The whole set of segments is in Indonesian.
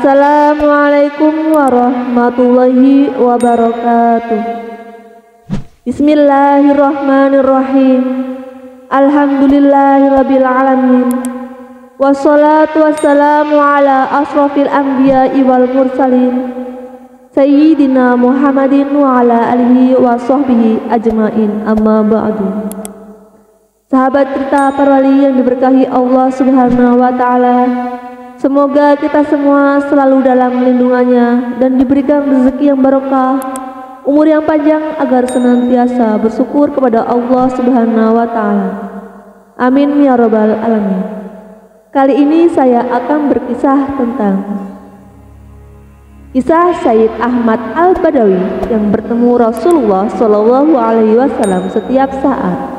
Assalamualaikum warahmatullahi wabarakatuh. Bismillahirrahmanirrahim. Alhamdulillahirabbil alamin. Wassalatu wassalamu ala asrofil anbiya'i wal mursalin Sayyidina Muhammadin wa ala alihi wa sahbihi ajmain, amma ba'du. Sahabat cerita para wali yang diberkahi Allah Subhanahu wa ta'ala, semoga kita semua selalu dalam lindungannya dan diberikan rezeki yang barokah, umur yang panjang agar senantiasa bersyukur kepada Allah Subhanahu wa ta'ala. Amin ya rabbal alamin. Kali ini saya akan berkisah tentang kisah Sayyid Ahmad Al-Badawi yang bertemu Rasulullah Shallallahu Alaihi Wasallam setiap saat.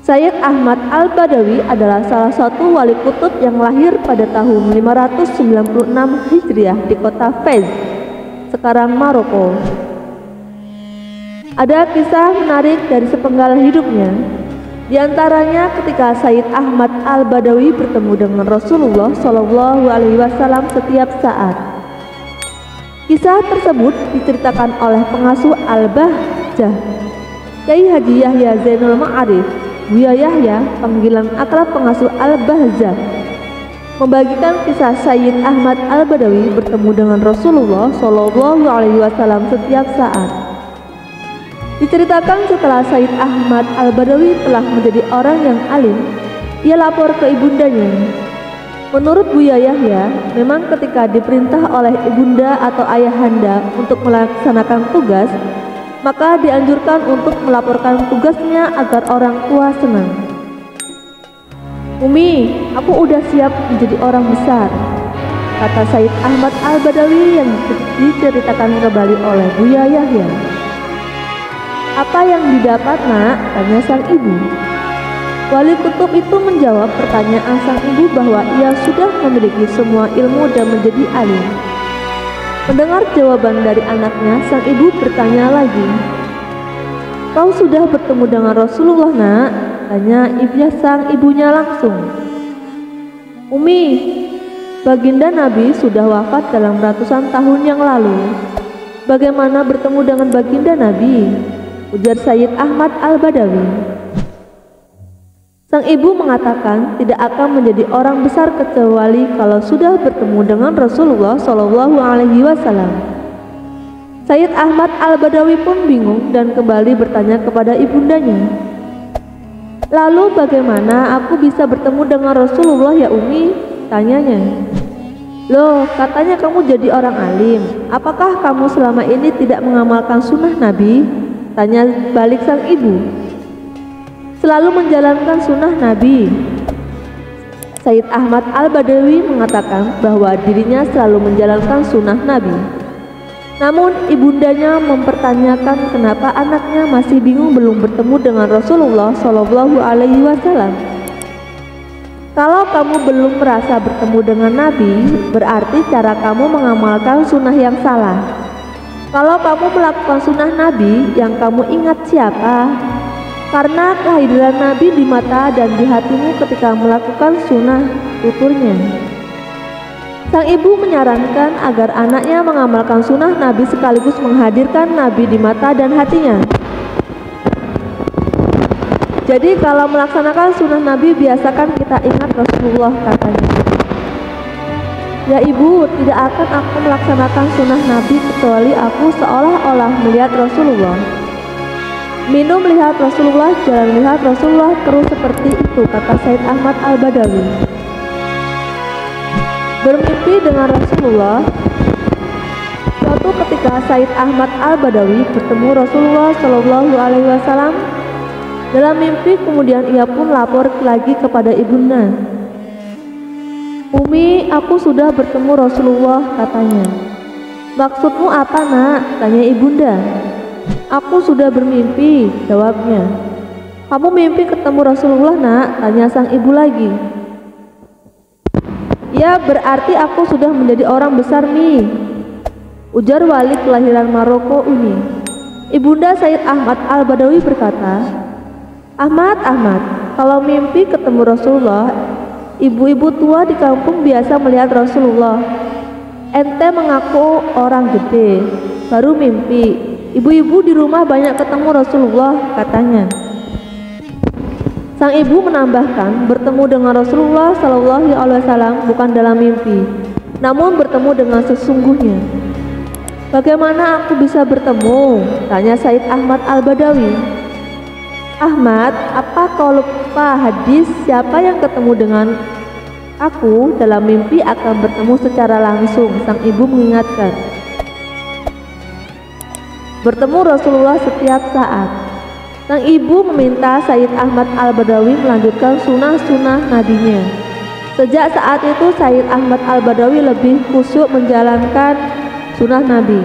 Sayyid Ahmad Al-Badawi adalah salah satu wali kutub yang lahir pada tahun 596 Hijriah di kota Fez, sekarang Maroko. Ada kisah menarik dari sepenggal hidupnya. Di antaranya ketika Sayyid Ahmad Al-Badawi bertemu dengan Rasulullah Shallallahu Alaihi Wasallam setiap saat. Kisah tersebut diceritakan oleh pengasuh Al-Bahjah, Kyai Haji Yahya Zainul Ma'arif, Buya Yahya, panggilan akrab pengasuh Al-Bahjah, membagikan kisah Sayyid Ahmad Al-Badawi bertemu dengan Rasulullah Shallallahu Alaihi Wasallam setiap saat. Diceritakan setelah Sayyid Ahmad Al-Badawi telah menjadi orang yang alim, ia lapor ke ibundanya. Menurut Buya Yahya, memang ketika diperintah oleh ibunda atau ayahanda untuk melaksanakan tugas, maka dianjurkan untuk melaporkan tugasnya agar orang tua senang. "Umi, aku udah siap menjadi orang besar," kata Sayyid Ahmad Al-Badawi yang diceritakan kembali oleh Buya Yahya. "Apa yang didapat, nak?" tanya sang ibu. Wali kutub itu menjawab pertanyaan sang ibu bahwa ia sudah memiliki semua ilmu dan menjadi alim. Mendengar jawaban dari anaknya, sang ibu bertanya lagi, "Kau sudah bertemu dengan Rasulullah, nak?" tanya sang ibunya langsung. "Umi, baginda Nabi sudah wafat dalam ratusan tahun yang lalu. Bagaimana bertemu dengan baginda Nabi?" ujar Sayyid Ahmad Al-Badawi. Sang ibu mengatakan tidak akan menjadi orang besar kecuali kalau sudah bertemu dengan Rasulullah Shallallahu Alaihi Wasallam. Sayyid Ahmad Al-Badawi pun bingung dan kembali bertanya kepada ibundanya, "Lalu bagaimana aku bisa bertemu dengan Rasulullah ya Umi?" tanyanya. "Loh, katanya kamu jadi orang alim. Apakah kamu selama ini tidak mengamalkan sunnah Nabi?" tanya balik sang ibu. "Selalu menjalankan sunnah Nabi." Sayyid Ahmad Al-Badawi mengatakan bahwa dirinya selalu menjalankan sunnah Nabi. Namun ibundanya mempertanyakan kenapa anaknya masih bingung belum bertemu dengan Rasulullah Shallallahu Alaihi Wasallam. "Kalau kamu belum merasa bertemu dengan Nabi, berarti cara kamu mengamalkan sunnah yang salah. Kalau kamu melakukan sunnah Nabi, yang kamu ingat siapa? Karena kehadiran Nabi di mata dan di hatimu ketika melakukan sunnah," tuturnya. Sang ibu menyarankan agar anaknya mengamalkan sunnah Nabi sekaligus menghadirkan Nabi di mata dan hatinya. "Jadi kalau melaksanakan sunnah Nabi, biasakan kita ingat Rasulullah," katanya. "Ya ibu, tidak akan aku melaksanakan sunnah Nabi kecuali aku seolah-olah melihat Rasulullah. Minum melihat Rasulullah, jalan melihat Rasulullah, terus seperti itu," kata Sayyid Ahmad Al-Badawi. Bermimpi dengan Rasulullah. Suatu ketika Sayyid Ahmad Al-Badawi bertemu Rasulullah Shallallahu Alaihi Wasallam. Dalam mimpi kemudian ia pun lapor lagi kepada ibunda. "Umi, aku sudah bertemu Rasulullah," katanya. "Maksudmu apa, nak?" tanya ibunda. "Aku sudah bermimpi," jawabnya. "Kamu mimpi ketemu Rasulullah, nak?" tanya sang ibu lagi. "Ya, berarti aku sudah menjadi orang besar nih," ujar wali kelahiran Maroko ini. Ibunda Sayyid Ahmad Al-Badawi berkata, Ahmad, kalau mimpi ketemu Rasulullah, Ibu-ibu tua di kampung biasa melihat Rasulullah. Ente mengaku orang gede, baru mimpi. Ibu-ibu di rumah banyak ketemu Rasulullah, katanya. Sang ibu menambahkan, bertemu dengan Rasulullah Shallallahu Alaihi Wasallam bukan dalam mimpi, namun bertemu dengan sesungguhnya. Bagaimana aku bisa bertemu? Tanya Said Ahmad Al-Badawi. Ahmad, apa kau lupa hadis siapa yang ketemu dengan aku dalam mimpi akan bertemu secara langsung? Sang ibu mengingatkan. Bertemu Rasulullah setiap saat. Sang ibu meminta Said Ahmad Al-Badawi melanjutkan sunnah-sunnah nabinya. Sejak saat itu Said Ahmad Al-Badawi lebih khusyuk menjalankan sunnah nabi.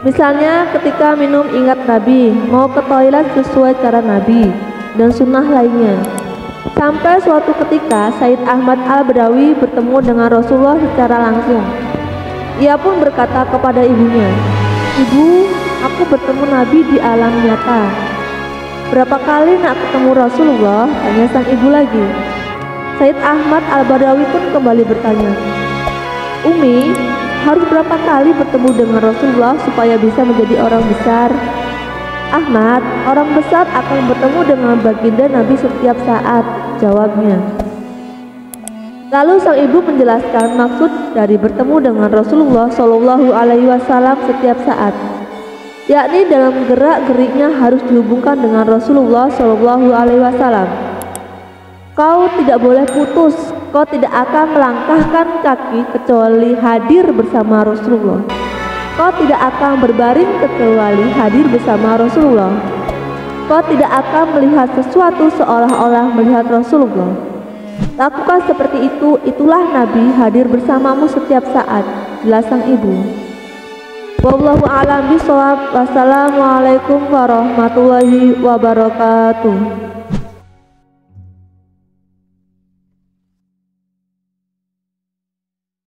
Misalnya ketika minum ingat nabi, mau ke toilet sesuai cara nabi, dan sunnah lainnya. Sampai suatu ketika Said Ahmad Al-Badawi bertemu dengan Rasulullah secara langsung. Ia pun berkata kepada ibunya, "Ibu, aku bertemu nabi di alam nyata." "Berapa kali nak ketemu Rasulullah?" tanya sang ibu lagi. Said Ahmad Al-Badawi pun kembali bertanya, "Umi, harus berapa kali bertemu dengan Rasulullah supaya bisa menjadi orang besar?" "Ahmad, orang besar akan bertemu dengan baginda Nabi setiap saat," jawabnya. Lalu sang ibu menjelaskan maksud dari bertemu dengan Rasulullah Shallallahu Alaihi Wasallam setiap saat, yakni dalam gerak-geriknya harus dihubungkan dengan Rasulullah Shallallahu Alaihi Wasallam. Kau tidak boleh putus, kau tidak akan melangkahkan kaki kecuali hadir bersama Rasulullah. Kau tidak akan berbaring kecuali hadir bersama Rasulullah. Kau tidak akan melihat sesuatu seolah-olah melihat Rasulullah. Lakukan seperti itu, itulah Nabi hadir bersamamu setiap saat, jelas sang ibu. Wallahu a'lam bishawab. Wassalamualaikum warahmatullahi wabarakatuh.